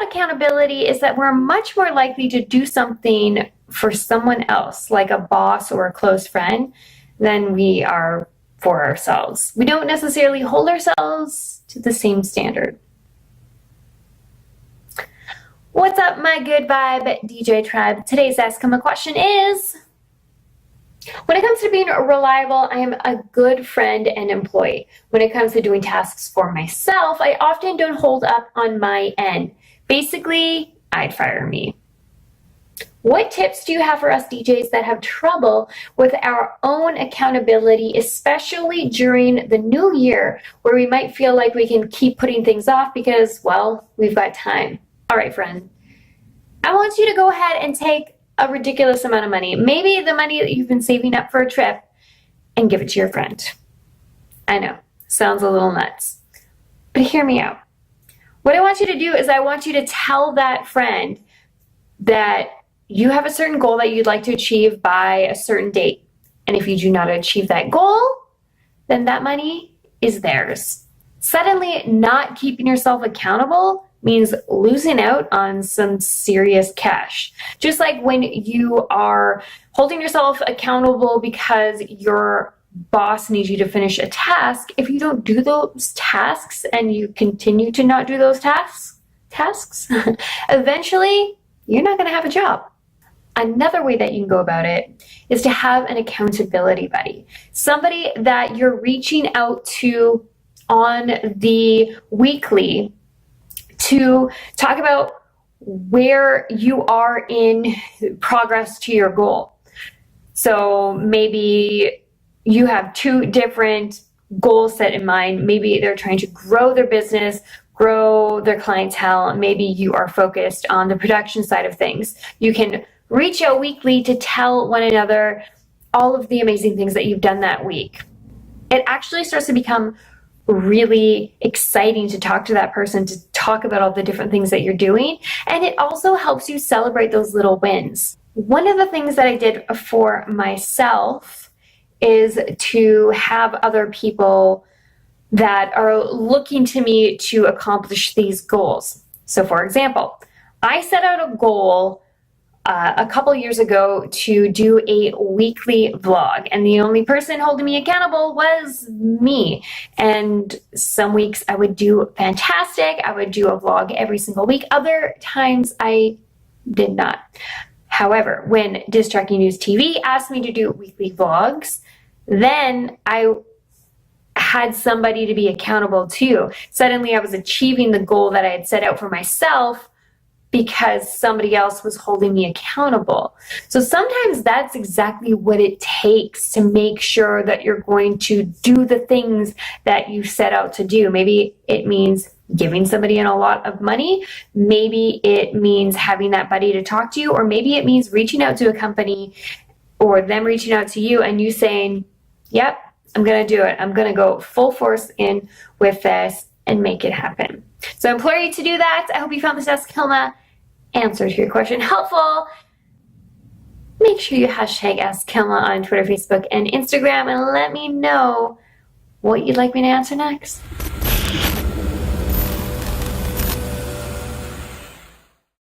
accountability is that we're much more likely to do something for someone else, like a boss or a close friend, than we are for ourselves. We don't necessarily hold ourselves to the same standard. What's up, my good vibe DJ tribe? Today's Ask Kilma question is, when it comes to being reliable, I am a good friend and employee. When it comes to doing tasks for myself, I often don't hold up on my end. Basically, I'd fire me. What tips do you have for us DJs that have trouble with our own accountability, especially during the new year, where we might feel like we can keep putting things off because, well, we've got time? All right, friend, I want you to go ahead and take a ridiculous amount of money, maybe the money that you've been saving up for a trip, and give it to your friend. I know, sounds a little nuts, but hear me out. What I want you to do is I want you to tell that friend that you have a certain goal that you'd like to achieve by a certain date. And if you do not achieve that goal, then that money is theirs. Suddenly, not keeping yourself accountable means losing out on some serious cash. Just like when you are holding yourself accountable because your boss needs you to finish a task, if you don't do those tasks and you continue to not do those tasks, eventually you're not going to have a job. Another way that you can go about it is to have an accountability buddy, somebody that you're reaching out to on the weekly to talk about where you are in progress to your goal. So maybe you have two different goals set in mind. Maybe they're trying to grow their business, grow their clientele. Maybe you are focused on the production side of things. You can reach out weekly to tell one another all of the amazing things that you've done that week. It actually starts to become really exciting to talk to that person, to talk about all the different things that you're doing. And it also helps you celebrate those little wins. One of the things that I did for myself is to have other people that are looking to me to accomplish these goals. So for example, I set out a goal a couple years ago to do a weekly vlog, and the only person holding me accountable was me. And some weeks I would do fantastic. I would do a vlog every single week. Other times I did not. However, when Diss Tracking News TV asked me to do weekly vlogs, then I had somebody to be accountable to. Suddenly I was achieving the goal that I had set out for myself because somebody else was holding me accountable. So sometimes that's exactly what it takes to make sure that you're going to do the things that you set out to do. Maybe it means giving somebody a lot of money. Maybe it means having that buddy to talk to you, or maybe it means reaching out to a company or them reaching out to you and you saying, yep, I'm gonna do it. I'm gonna go full force in with this and make it happen. So I implore you to do that. I hope you found this Ask Kilma answer to your question helpful. Make sure you hashtag Ask Kilma on Twitter, Facebook, and Instagram, and let me know what you'd like me to answer next.